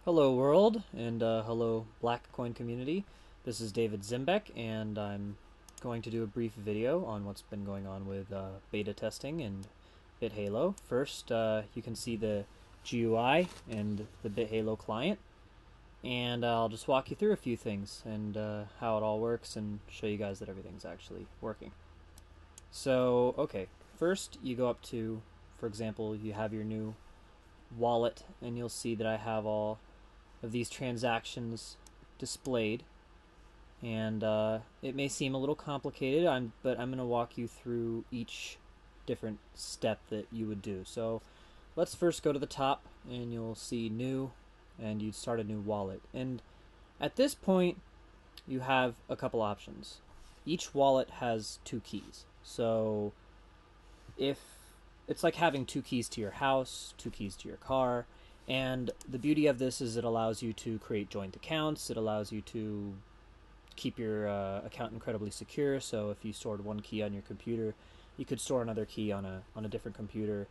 Hello world, and hello Black Coin community. This is David Zimbeck, and I'm going to do a brief video on what's been going on with beta testing and BitHalo. First, you can see the GUI and the BitHalo client, and I'll just walk you through a few things and how it all works and show you guys that everything's actually working. So, okay, first you go up to, for example, you have your new wallet, and you'll see that I have all of these transactions displayed, and it may seem a little complicated, but I'm going to walk you through each different step that you would do. So let's first go to the top, and you'll see new, and you'd start a new wallet. And at this point you have a couple options. Each wallet has two keys, so if it's like having two keys to your house, two keys to your car. And the beauty of this is it allows you to create joint accounts. It allows you to keep your account incredibly secure. So if you stored one key on your computer, you could store another key on a different computer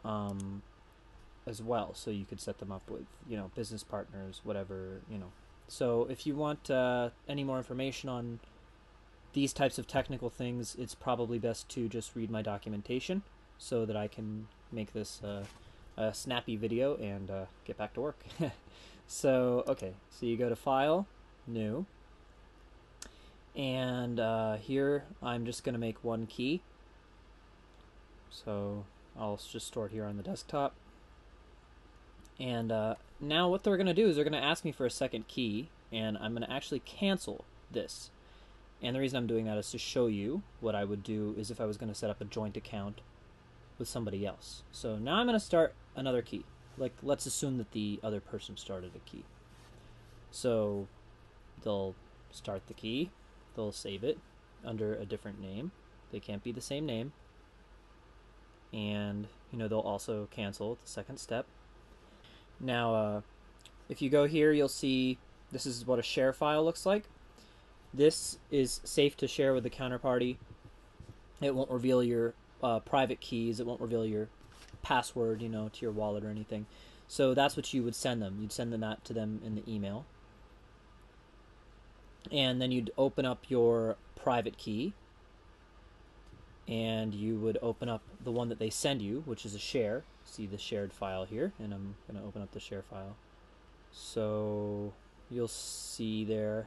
as well. So you could set them up with business partners, whatever. So if you want any more information on these types of technical things, it's probably best to just read my documentation so that I can make this a snappy video and get back to work. So, okay, so you go to File, New, and here I'm just going to make one key. So I'll just store it here on the desktop. And now what they're going to do is they're going to ask me for a second key, and I'm going to actually cancel this. And the reason I'm doing that is to show you what I would do is if I was going to set up a joint account with somebody else. So now I'm going to start another key. Like, let's assume that the other person started a key. So they'll start the key, they'll save it under a different name. They can't be the same name. And they'll also cancel at the second step. Now if you go here, you'll see this is what a share file looks like. This is safe to share with the counterparty. It won't reveal your private keys. It won't reveal your password, to your wallet or anything. So that's what you would send them. You'd send that to them in the email. And then you'd open up your private key. And you would open up the one that they send you, which is a share. See the shared file here. And I'm going to open up the share file. So you'll see there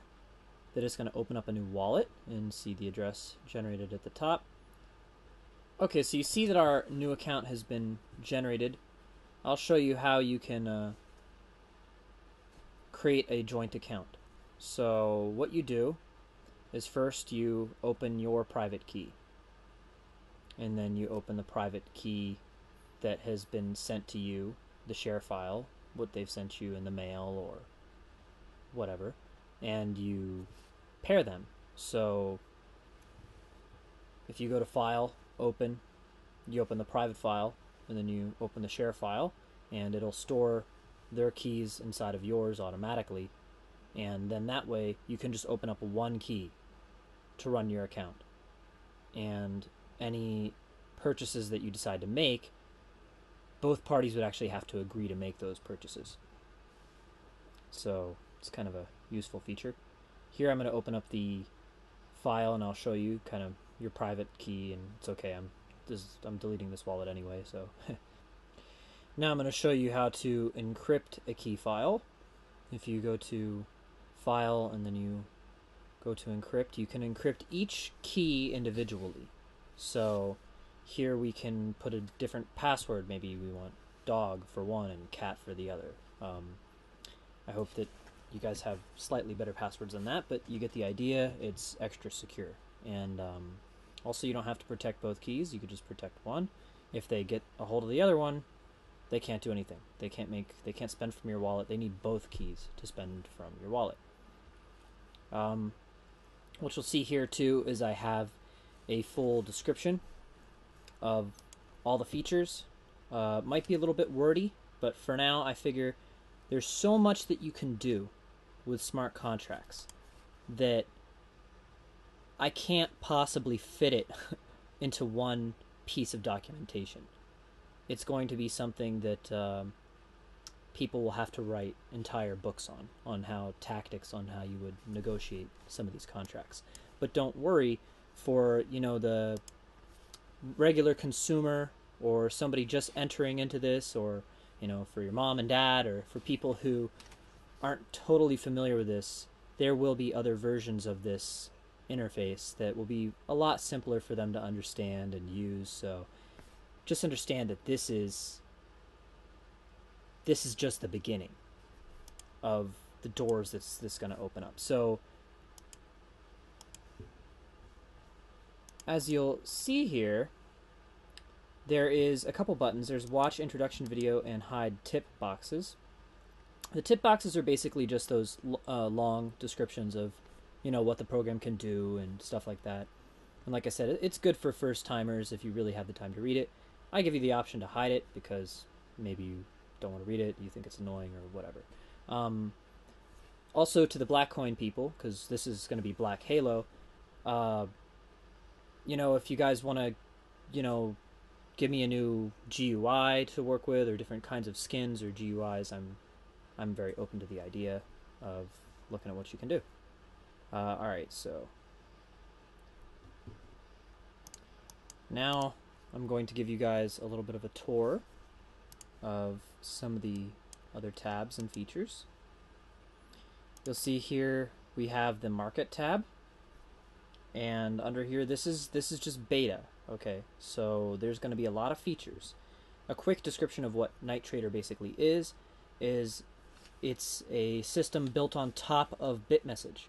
that it's going to open up a new wallet and see the address generated at the top. Okay, so you see that our new account has been generated. I'll show you how you can create a joint account. So what you do is first you open your private key, and then you open the private key that has been sent to you, the share file, what they've sent you in the mail or whatever, and you pair them. So if you go to File, Open, you open the private file, and then you open the share file, and it'll store their keys inside of yours automatically. And then that way you can just open up one key to run your account. And any purchases that you decide to make, both parties would actually have to agree to make those purchases. So it's kind of a useful feature. Here I'm going to open up the file, and I'll show you kind of your private key, and it's okay, I'm deleting this wallet anyway. So now I'm going to show you how to encrypt a key file. If you go to File and then you go to Encrypt, you can encrypt each key individually. So here we can put a different password. Maybe we want dog for one and cat for the other. I hope that you guys have slightly better passwords than that, but you get the idea. It's extra secure. And also, you don't have to protect both keys. You could just protect one. If they get a hold of the other one, they can't do anything. They can't spend from your wallet. They need both keys to spend from your wallet. What you'll see here too is I have a full description of all the features. Might be a little bit wordy, but for now I figure there's so much that you can do with smart contracts that I can't possibly fit it into one piece of documentation. It's going to be something that people will have to write entire books on how tactics on how you would negotiate some of these contracts. But don't worry, for the regular consumer or somebody just entering into this, or for your mom and dad, or for people who aren't totally familiar with this, there will be other versions of this interface that will be a lot simpler for them to understand and use. So just understand that this is just the beginning of the doors that's going to open up. So as you'll see here, there is a couple buttons. There's watch introduction video and hide tip boxes. The tip boxes are basically just those long descriptions of what the program can do and stuff like that. And like I said, it's good for first timers if you really have the time to read it. I give you the option to hide it because maybe you don't want to read it, you think it's annoying or whatever. Also to the Blackcoin people, because this is going to be BlackHalo, if you guys want to, give me a new GUI to work with, or different kinds of skins or GUIs, I'm very open to the idea of looking at what you can do. Alright, so now I'm going to give you guys a little bit of a tour of some of the other tabs and features. You'll see here we have the market tab, and under here this is just beta. Okay, so there's going to be a lot of features. A quick description of what NightTrader basically is it's a system built on top of BitMessage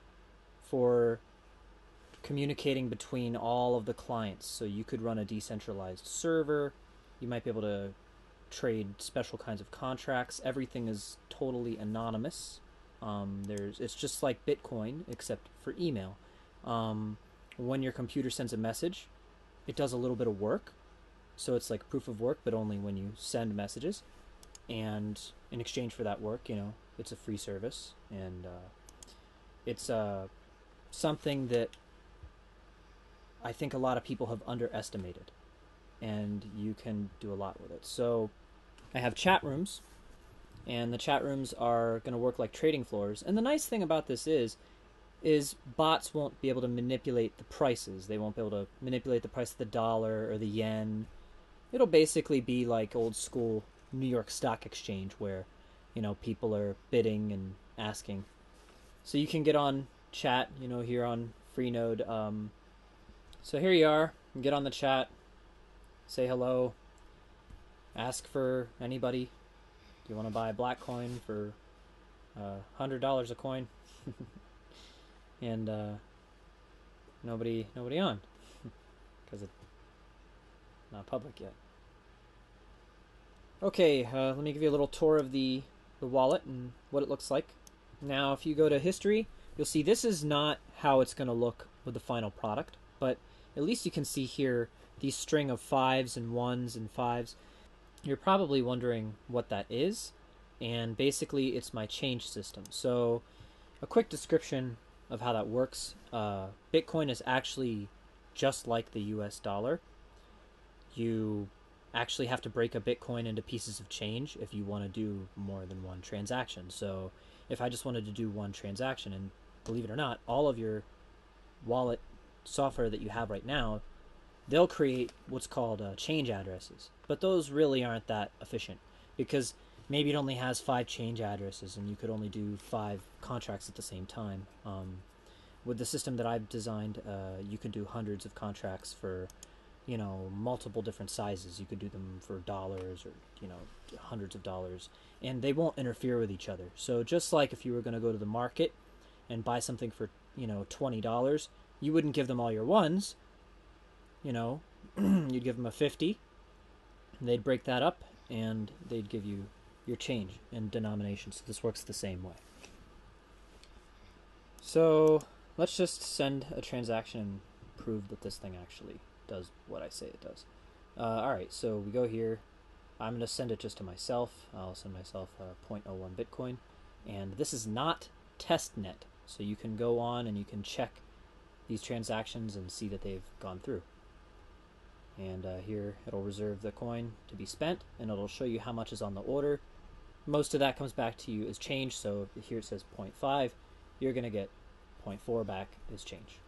for communicating between all of the clients. So you could run a decentralized server, you might be able to trade special kinds of contracts. Everything is totally anonymous. It's just like Bitcoin except for email. When your computer sends a message, it does a little bit of work, so it's like proof of work, but only when you send messages. And in exchange for that work, it's a free service, and it's something that I think a lot of people have underestimated, and you can do a lot with it. So I have chat rooms, and the chat rooms are going to work like trading floors. And the nice thing about this is bots won't be able to manipulate the prices. They won't be able to manipulate the price of the dollar or the yen. It'll basically be like old school New York Stock Exchange where, people are bidding and asking. So you can get on chat, here on Freenode. So here you are. You can get on the chat, say hello, ask for anybody. Do you want to buy a black coin for $100 a coin? And nobody on, because it's not public yet. Okay, let me give you a little tour of the wallet and what it looks like. Now, if you go to history, you'll see this is not how it's going to look with the final product, but at least you can see here these string of 5s and 1s and 5s. You're probably wondering what that is, and basically it's my change system. So a quick description of how that works. Bitcoin is actually just like the US dollar. You actually have to break a Bitcoin into pieces of change if you want to do more than one transaction. So if I just wanted to do one transaction, and believe it or not, all of your wallet software that you have right now, they'll create what's called change addresses. But those really aren't that efficient, because maybe it only has 5 change addresses and you could only do 5 contracts at the same time. With the system that I've designed, you can do hundreds of contracts for, multiple different sizes. You could do them for dollars or, hundreds of dollars, and they won't interfere with each other. So just like if you were going to go to the market and buy something for, $20, you wouldn't give them all your ones. You'd give them a 50. They'd break that up, and they'd give you your change in denominations. So this works the same way. So let's just send a transaction and prove that this thing actually does what I say it does. Alright, so we go here. I'm going to send it just to myself. I'll send myself 0.01 Bitcoin. And this is not testnet, so you can go on and you can check these transactions and see that they've gone through. And here it'll reserve the coin to be spent, and it'll show you how much is on the order. most of that comes back to you as change. So here it says 0.5, you're going to get 0.4 back as change.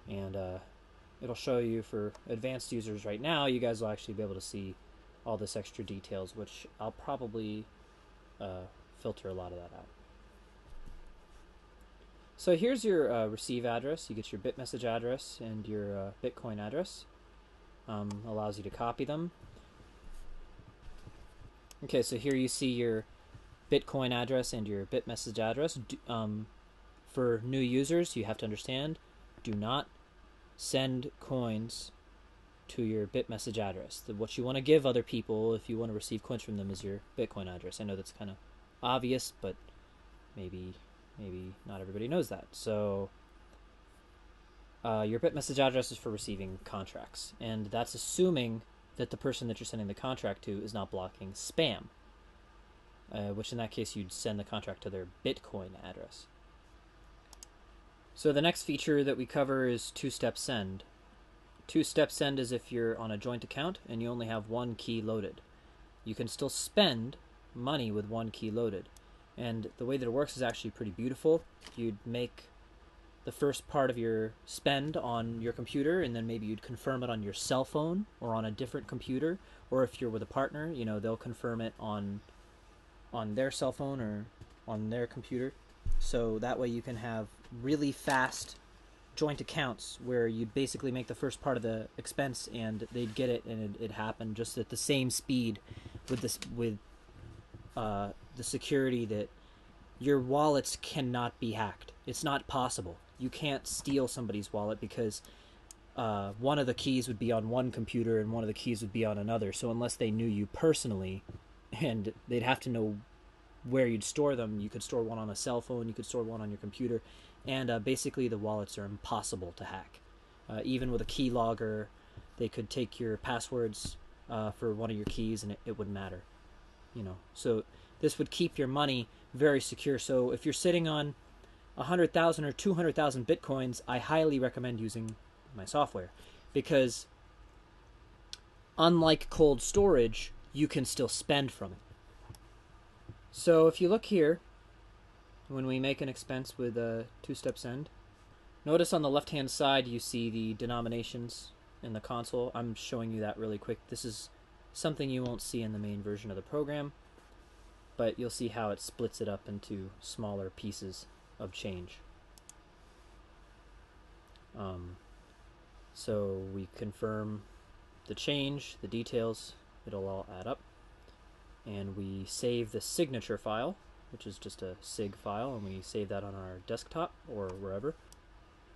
And it'll show you for advanced users right now, you guys will actually be able to see all this extra details, which I'll probably filter a lot of that out. So here's your receive address. You get your bit message address and your Bitcoin address. Allows you to copy them. Okay, so here you see your Bitcoin address and your bit message address. For new users, you have to understand, do not send coins to your bit message address. What you want to give other people if you want to receive coins from them is your Bitcoin address. I know that's kind of obvious, but maybe not everybody knows that. So your bit message address is for receiving contracts, and that's assuming that the person that you're sending the contract to is not blocking spam, which in that case you'd send the contract to their Bitcoin address. So the next feature that we cover is two-step send. Two-step send is if you're on a joint account and you only have one key loaded. You can still spend money with one key loaded. And the way that it works is actually pretty beautiful. You'd make the first part of your spend on your computer, and then maybe you'd confirm it on your cell phone or on a different computer. Or if you're with a partner, they'll confirm it on their cell phone or on their computer. So that way you can have really fast joint accounts where you'd basically make the first part of the expense and they'd get it, and it happened just at the same speed with the security that your wallets cannot be hacked. It's not possible. You can't steal somebody's wallet because one of the keys would be on one computer and one of the keys would be on another. So unless they knew you personally, and they'd have to know where you'd store them, you could store one on a cell phone, you could store one on your computer, and basically the wallets are impossible to hack. Even with a keylogger, they could take your passwords for one of your keys and it wouldn't matter. So this would keep your money very secure. So if you're sitting on 100,000 or 200,000 Bitcoins, I highly recommend using my software, because unlike cold storage, you can still spend from it. So if you look here, when we make an expense with a two-step send, notice on the left-hand side you see the denominations in the console. I'm showing you that really quick. This is something you won't see in the main version of the program, but you'll see how it splits it up into smaller pieces of change. So we confirm the change, the details, it'll all add up. And we save the signature file, which is just a SIG file, and we save that on our desktop or wherever.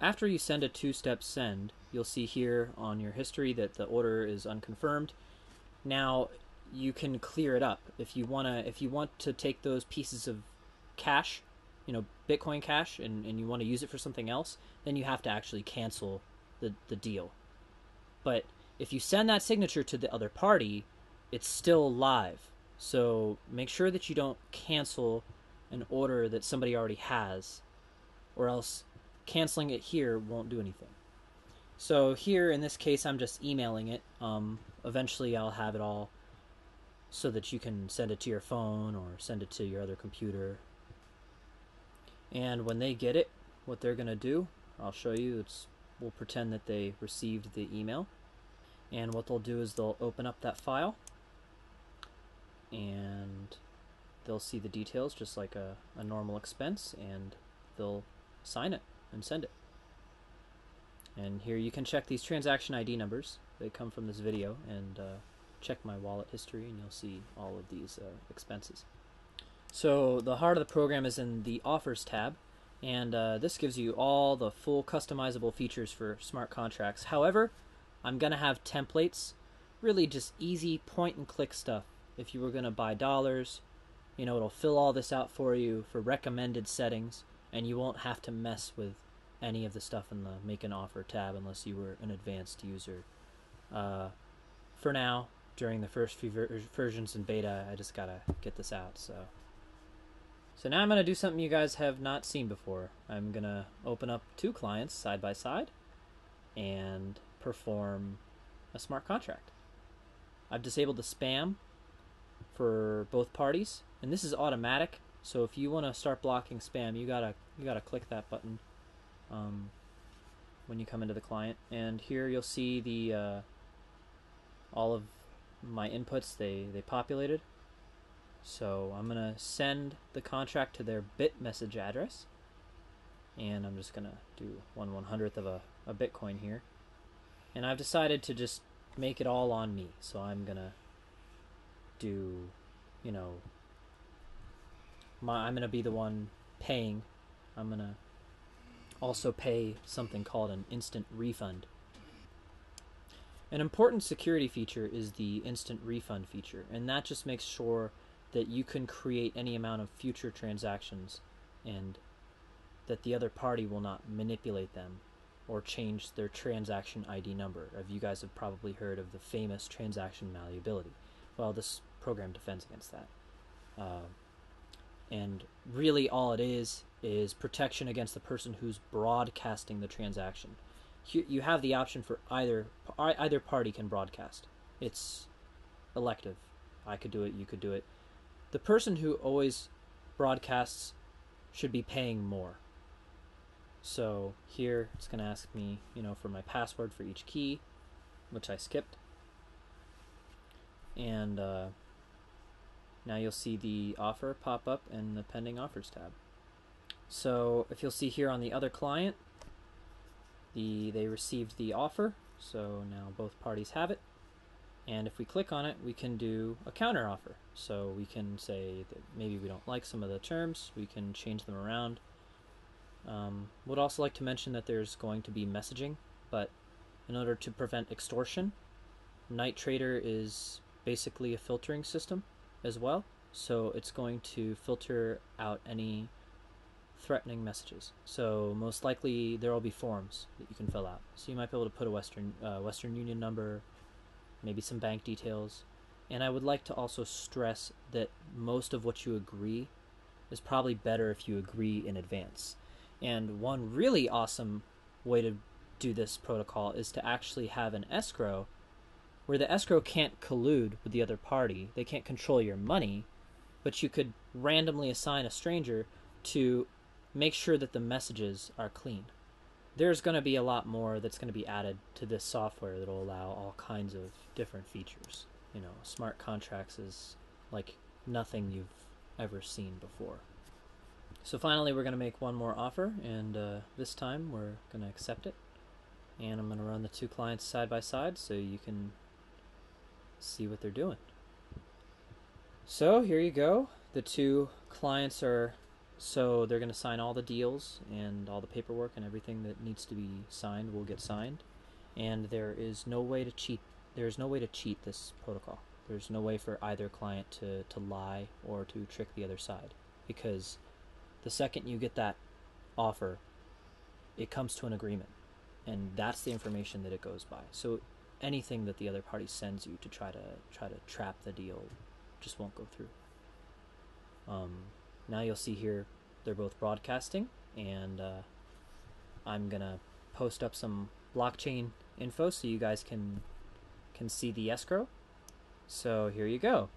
After you send a two-step send, you'll see here on your history that the order is unconfirmed. Now you can clear it up. If you want to take those pieces of cash, Bitcoin Cash, and you want to use it for something else, then you have to actually cancel the deal. But if you send that signature to the other party, it's still live. So make sure that you don't cancel an order that somebody already has, or else canceling it here won't do anything. So here in this case I'm just emailing it. Eventually I'll have it all so that you can send it to your phone or send it to your other computer. And when they get it, what they're going to do, I'll show you. We'll pretend that they received the email. And what they'll do is they'll open up that file, and they'll see the details just like a normal expense, and they'll sign it and send it. And here you can check these transaction ID numbers. They come from this video, and check my wallet history and you'll see all of these expenses. So the heart of the program is in the Offers tab, and this gives you all the full customizable features for smart contracts. However, I'm going to have templates, really just easy point-and-click stuff. If you were going to buy dollars, it'll fill all this out for you for recommended settings, and you won't have to mess with any of the stuff in the Make an Offer tab unless you were an advanced user. For now, during the first few versions in beta, I just got to get this out. So now I'm going to do something you guys have not seen before. I'm going to open up two clients side by side and perform a smart contract. I've disabled the spam for both parties, and this is automatic. So if you want to start blocking spam, you gotta click that button when you come into the client. And here you'll see the all of my inputs they populated. So I'm gonna send the contract to their bit message address, and I'm just gonna do 1/100th of a Bitcoin here. And I've decided to just make it all on me. So I'm gonna do, you know, I'm gonna be the one paying. I'm gonna also pay something called an instant refund. An important security feature is the instant refund feature, and that just makes sure that you can create any amount of future transactions and that the other party will not manipulate them or change their transaction ID number. You guys have probably heard of the famous transaction malleability. Well, this program defends against that. And really all it is protection against the person who's broadcasting the transaction. You have the option for either party can broadcast. It's elective. I could do it, you could do it. The person who always broadcasts should be paying more. So here it's going to ask me, for my password for each key, which I skipped. And now you'll see the offer pop up in the pending offers tab. So if you'll see here on the other client, they received the offer, so now both parties have it. And if we click on it, we can do a counter offer. So we can say that maybe we don't like some of the terms, we can change them around. Would also like to mention that there's going to be messaging, but in order to prevent extortion, NightTrader is basically a filtering system as well. So it's going to filter out any threatening messages. So most likely there will be forms that you can fill out. So you might be able to put a Western Union number, maybe some bank details. And I would like to also stress that most of what you agree is probably better if you agree in advance. And one really awesome way to do this protocol is to actually have an escrow where the escrow can't collude with the other party. They can't control your money, but you could randomly assign a stranger to make sure that the messages are clean. There's going to be a lot more that's going to be added to this software that will allow all kinds of different features. Smart contracts is like nothing you've ever seen before. So finally we're going to make one more offer, and this time we're going to accept it. And I'm going to run the two clients side by side so you can see what they're doing. So here you go. The two clients they're going to sign all the deals, and all the paperwork and everything that needs to be signed will get signed. And there is no way to cheat. There's no way to cheat this protocol. There's no way for either client to lie or to trick the other side, because the second you get that offer, it comes to an agreement, and that's the information that it goes by. So anything that the other party sends you to try to trap the deal just won't go through. Now you'll see here they're both broadcasting, and I'm gonna post up some blockchain info so you guys can see the escrow. So here you go.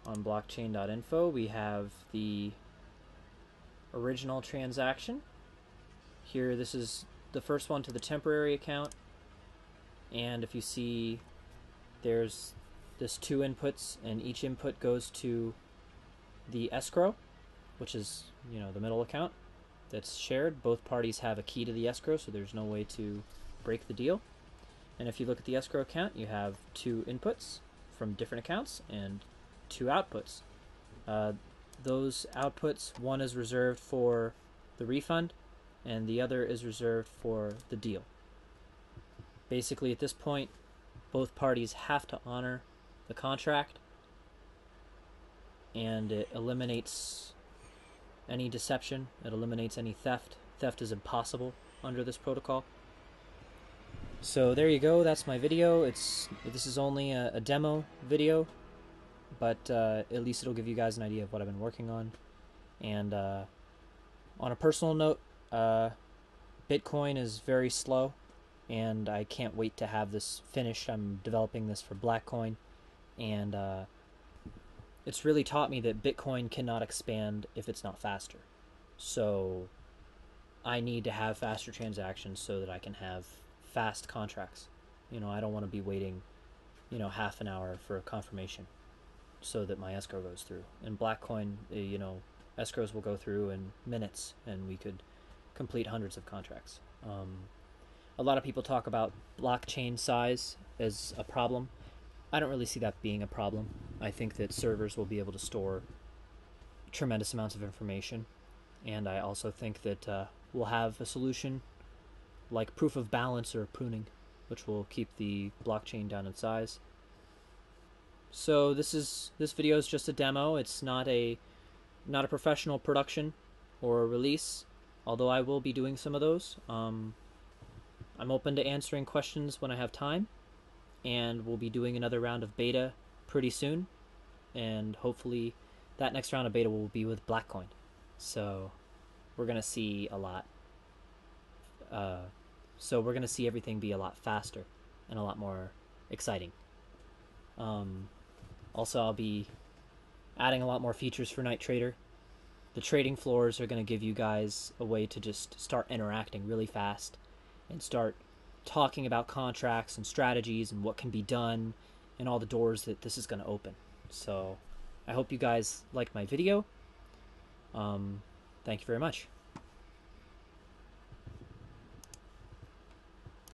On blockchain.info we have the original transaction. Here, this is the first one to the temporary account, and if you see, there's two inputs, and each input goes to the escrow, which is the middle account that's shared. Both parties have a key to the escrow, so there's no way to break the deal. And if you look at the escrow account, you have two inputs from different accounts and two outputs. Those outputs, one is reserved for the refund and the other is reserved for the deal. Basically, at this point, both parties have to honor the contract, and it eliminates any deception. It eliminates any theft. Theft is impossible under this protocol. So there you go. That's my video. This is only a demo video, but at least it'll give you guys an idea of what I've been working on. And on a personal note, Bitcoin is very slow, and I can't wait to have this finished. I'm developing this for BlackCoin, and it's really taught me that Bitcoin cannot expand if it's not faster. So I need to have faster transactions so that I can have fast contracts. I don't want to be waiting, half an hour for a confirmation so that my escrow goes through. And Blackcoin, escrows will go through in minutes, and we could complete hundreds of contracts. A lot of people talk about blockchain size as a problem. I don't really see that being a problem. I think that servers will be able to store tremendous amounts of information, and I also think that we'll have a solution like proof of balance or pruning, which will keep the blockchain down in size. So this video is just a demo. It's not a professional production or a release, although I will be doing some of those. I'm open to answering questions when I have time, and we'll be doing another round of beta pretty soon, and hopefully that next round of beta will be with Blackcoin. So we're gonna see a lot. So we're gonna see everything be a lot faster and a lot more exciting. Also, I'll be adding a lot more features for Night Trader. The trading floors are going to give you guys a way to just start interacting really fast and start talking about contracts and strategies and what can be done and all the doors that this is going to open. So I hope you guys like my video. Thank you very much.